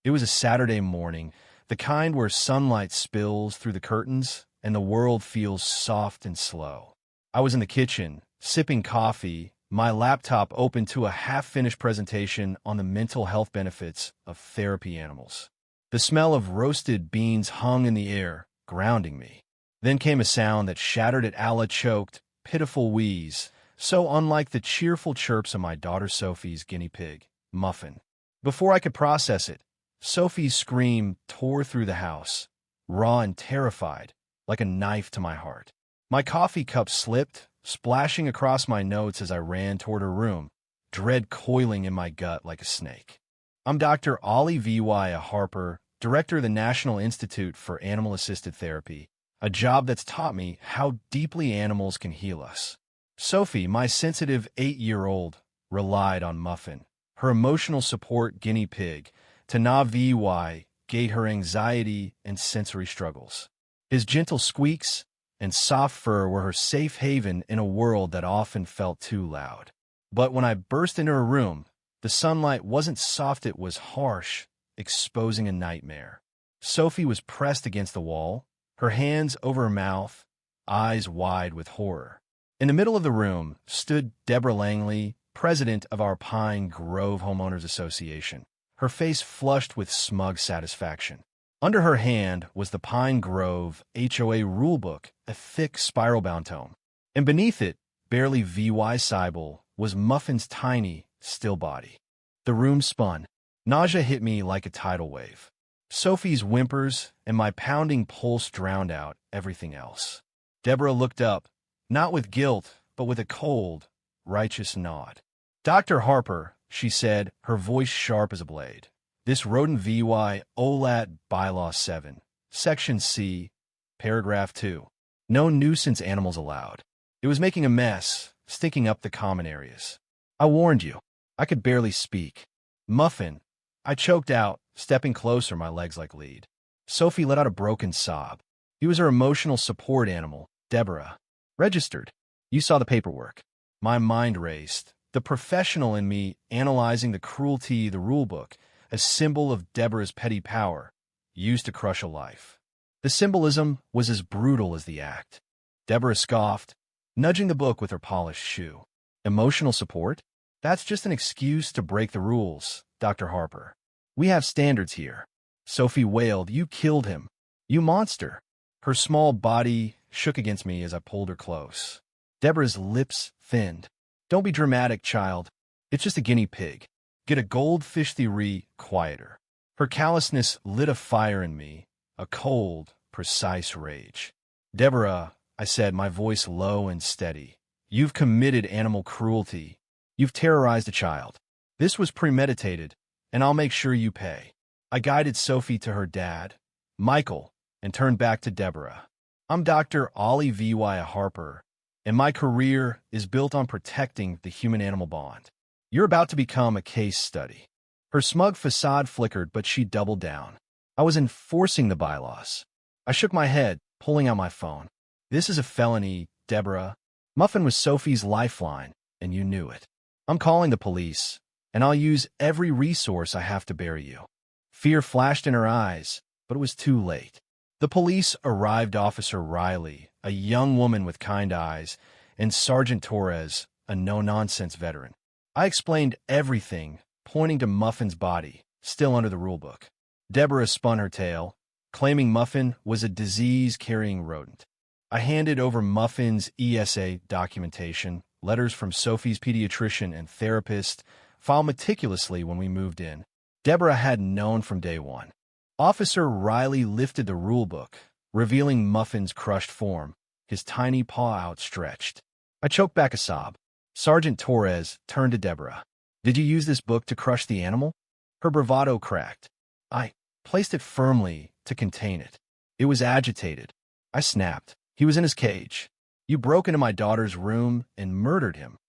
It was a Saturday morning, the kind where sunlight spills through the curtains and the world feels soft and slow. I was in the kitchen, sipping coffee, my laptop open to a half-finished presentation on the mental health benefits of therapy animals. The smell of roasted beans hung in the air, grounding me. Then came a sound that shattered it. A choked, pitiful wheeze, so unlike the cheerful chirps of my daughter Sophie's guinea pig, Muffin. Before I could process it, Sophie's scream tore through the house, raw and terrified, like a knife to my heart. My coffee cup slipped, splashing across my notes as I ran toward her room, dread coiling in my gut like a snake. I'm Dr. Ollie V.Y. Harper, Director of the National Institute for Animal-Assisted Therapy, a job that's taught me how deeply animals can heal us. Sophie, my sensitive 8-year-old, relied on Muffin, her emotional support guinea pig, to navigate her anxiety and sensory struggles. His gentle squeaks and soft fur were her safe haven in a world that often felt too loud. But when I burst into her room, the sunlight wasn't soft, it was harsh, exposing a nightmare. Sophie was pressed against the wall, her hands over her mouth, eyes wide with horror. In the middle of the room stood Deborah Langley, president of our Pine Grove Homeowners Association, her face flushed with smug satisfaction. Under her hand was the Pine Grove HOA Rulebook, a thick spiral-bound tome. And beneath it, barely VY Cybele, was Muffin's tiny, still body. The room spun. Nausea hit me like a tidal wave. Sophie's whimpers and my pounding pulse drowned out everything else. Deborah looked up, not with guilt, but with a cold, righteous nod. "Dr. Harper," she said, her voice sharp as a blade. "This rodent VY OLAT Bylaw 7, Section C, Paragraph 2. No nuisance animals allowed. It was making a mess, stinking up the common areas. I warned you." I could barely speak. "Muffin," I choked out, stepping closer, my legs like lead. Sophie let out a broken sob. He was her emotional support animal, Deborah. "Registered. You saw the paperwork." My mind raced, the professional in me analyzing the cruelty, the rulebook, a symbol of Deborah's petty power, used to crush a life. The symbolism was as brutal as the act. Deborah scoffed, nudging the book with her polished shoe. "Emotional support? That's just an excuse to break the rules, Dr. Harper. We have standards here." Sophie wailed, "You killed him. You monster." Her small body shook against me as I pulled her close. Deborah's lips thinned. "Don't be dramatic, child. It's just a guinea pig. Get a goldfish theory quieter." Her callousness lit a fire in me, a cold, precise rage. "Deborah," I said, my voice low and steady, "you've committed animal cruelty. You've terrorized a child. This was premeditated, and I'll make sure you pay." I guided Sophie to her dad, Michael, and turned back to Deborah. "I'm Dr. Ollie V.Y. Harper, and my career is built on protecting the human-animal bond. You're about to become a case study." Her smug facade flickered, but she doubled down. "I was enforcing the bylaws." I shook my head, pulling out my phone. "This is a felony, Deborah. Muffin was Sophie's lifeline, and you knew it. I'm calling the police, and I'll use every resource I have to bury you." Fear flashed in her eyes, but it was too late. The police arrived. Officer Riley, a young woman with kind eyes, and Sergeant Torres, a no-nonsense veteran. I explained everything, pointing to Muffin's body, still under the rulebook. Deborah spun her tale, claiming Muffin was a disease-carrying rodent. I handed over Muffin's ESA documentation, letters from Sophie's pediatrician and therapist, filed meticulously when we moved in. Deborah had known from day one. Officer Riley lifted the rulebook, revealing Muffin's crushed form, his tiny paw outstretched. I choked back a sob. Sergeant Torres turned to Deborah. "Did you use this book to crush the animal?" Her bravado cracked. I placed it firmly to contain it. It was agitated. I snapped. "He was in his cage. You broke into my daughter's room and murdered him."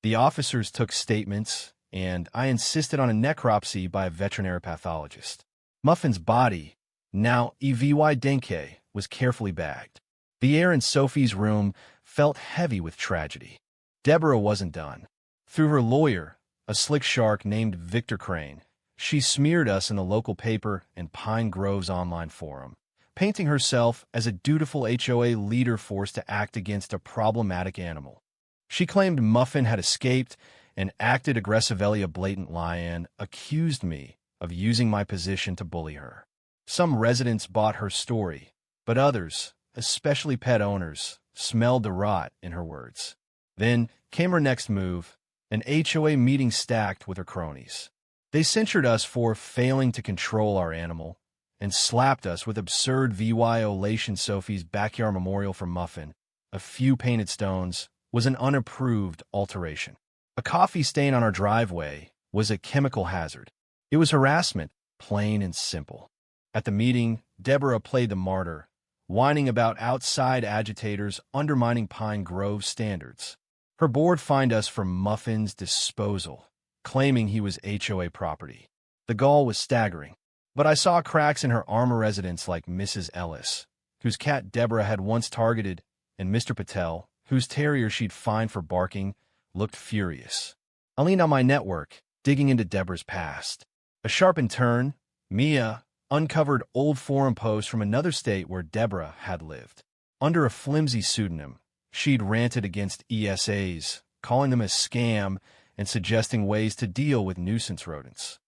The officers took statements, and I insisted on a necropsy by a veterinary pathologist. Muffin's body, now EVY Denke, was carefully bagged. The air in Sophie's room felt heavy with tragedy. Deborah wasn't done. Through her lawyer, a slick shark named Victor Crane, She smeared us in the local paper and Pine Grove's online forum, painting herself as a dutiful HOA leader forced to act against a problematic animal. She claimed Muffin had escaped and acted aggressively. A blatant lion accused me of using my position to bully her. Some residents bought her story, but others, especially pet owners, smelled the rot in her words. Then came her next move, an HOA meeting stacked with her cronies. They censured us for failing to control our animal and slapped us with absurd violation. Sophie's backyard memorial for Muffin, a few painted stones, was an unapproved alteration. A coffee stain on our driveway was a chemical hazard. It was harassment, plain and simple. At the meeting, Deborah played the martyr, whining about outside agitators undermining Pine Grove standards. Her board fined us for Muffin's disposal, claiming he was HOA property. The gall was staggering, but I saw cracks in her armor. Residents like Mrs. Ellis, whose cat Deborah had once targeted, and Mr. Patel, whose terrier she'd fined for barking, looked furious. I leaned on my network, digging into Deborah's past. A sharpened turn, Mia uncovered old forum posts from another state where Deborah had lived. Under a flimsy pseudonym, she'd ranted against ESAs, calling them a scam and suggesting ways to deal with nuisance rodents.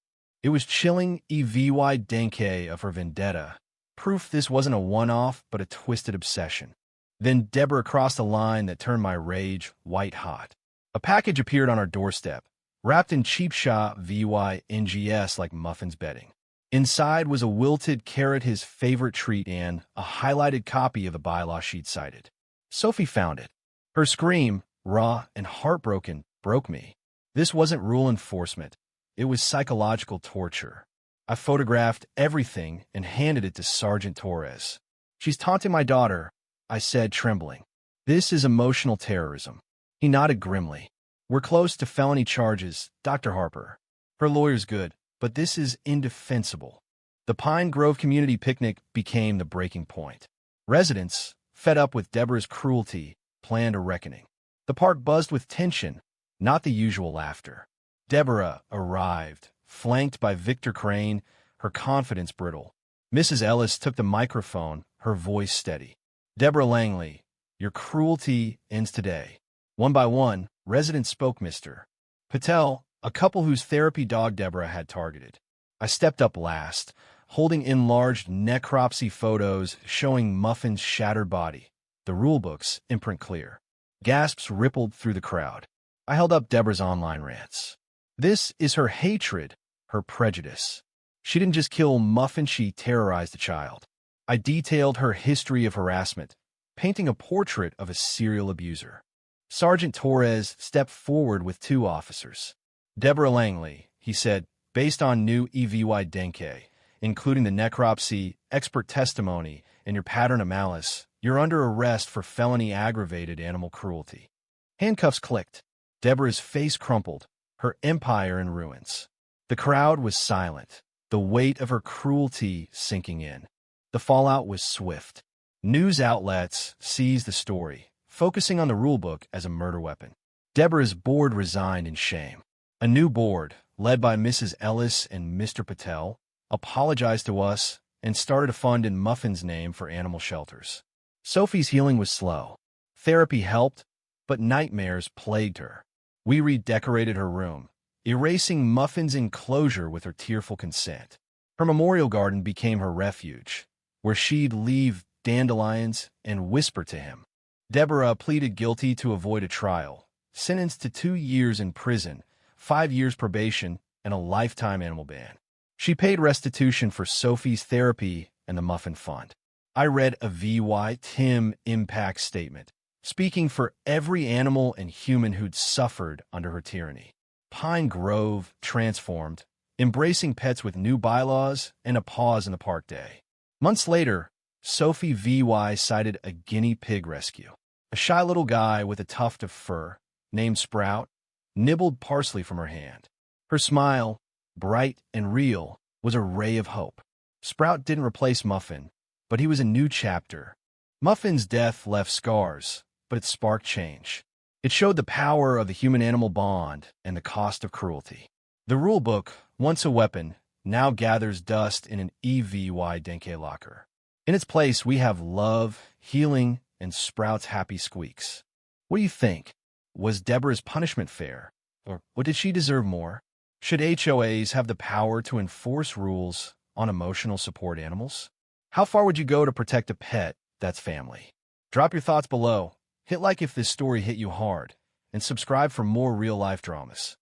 It was chilling evy denke of her vendetta, proof this wasn't a one-off but a twisted obsession. Then Deborah crossed a line that turned my rage white-hot. A package appeared on our doorstep, wrapped in cheap shop NGS like Muffin's bedding. Inside was a wilted carrot, his favorite treat, and a highlighted copy of the bylaw she'd cited. Sophie found it. Her scream, raw and heartbroken, broke me. This wasn't rule enforcement. It was psychological torture. I photographed everything and handed it to Sergeant Torres. "She's taunting my daughter," I said, trembling. "This is emotional terrorism." He nodded grimly. "We're close to felony charges, Dr. Harper. Her lawyer's good, but this is indefensible." The Pine Grove community picnic became the breaking point. Residents, fed up with Deborah's cruelty, planned a reckoning. The park buzzed with tension, not the usual laughter. Deborah arrived, flanked by Victor Crane, her confidence brittle. Mrs. Ellis took the microphone, her voice steady. "Deborah Langley, your cruelty ends today." One by one, residents spoke. Mr. Patel, a couple whose therapy dog Deborah had targeted. I stepped up last, holding enlarged necropsy photos showing Muffin's shattered body, the rulebook's imprint clear. Gasps rippled through the crowd. I held up Deborah's online rants. This is her hatred, her prejudice. She didn't just kill Muffin, she terrorized a child. I detailed her history of harassment, painting a portrait of a serial abuser. Sergeant Torres stepped forward with 2 officers. "Deborah Langley," he said, "based on new EVY Denke, including the necropsy, expert testimony, and your pattern of malice, you're under arrest for felony aggravated animal cruelty." Handcuffs clicked. Deborah's face crumpled, her empire in ruins. The crowd was silent, the weight of her cruelty sinking in. The fallout was swift. News outlets seized the story, focusing on the rulebook as a murder weapon. Deborah's board resigned in shame. A new board, led by Mrs. Ellis and Mr. Patel, apologized to us and started a fund in Muffin's name for animal shelters. Sophie's healing was slow. Therapy helped, but nightmares plagued her. We redecorated her room, erasing Muffin's enclosure with her tearful consent. Her memorial garden became her refuge, where she'd leave dandelions and whisper to him. Deborah pleaded guilty to avoid a trial, sentenced to 2 years in prison, 5 years probation, and a lifetime animal ban. She paid restitution for Sophie's therapy and the Muffin Fund. I read a VY Tim impact statement, speaking for every animal and human who'd suffered under her tyranny. Pine Grove transformed, embracing pets with new bylaws and a pause in the park day. Months later, Sophie VY cited a guinea pig rescue. A shy little guy with a tuft of fur, named Sprout, nibbled parsley from her hand. Her smile, bright and real, was a ray of hope. Sprout didn't replace Muffin, but he was a new chapter. Muffin's death left scars, but it sparked change. It showed the power of the human-animal bond and the cost of cruelty. The rulebook, once a weapon, now gathers dust in an EVY Denke locker. In its place, we have love, healing, and Sprout's happy squeaks. What do you think? Was Deborah's punishment fair? Or did she deserve more? Should HOAs have the power to enforce rules on emotional support animals? How far would you go to protect a pet that's family? Drop your thoughts below, hit like if this story hit you hard, and subscribe for more real-life dramas.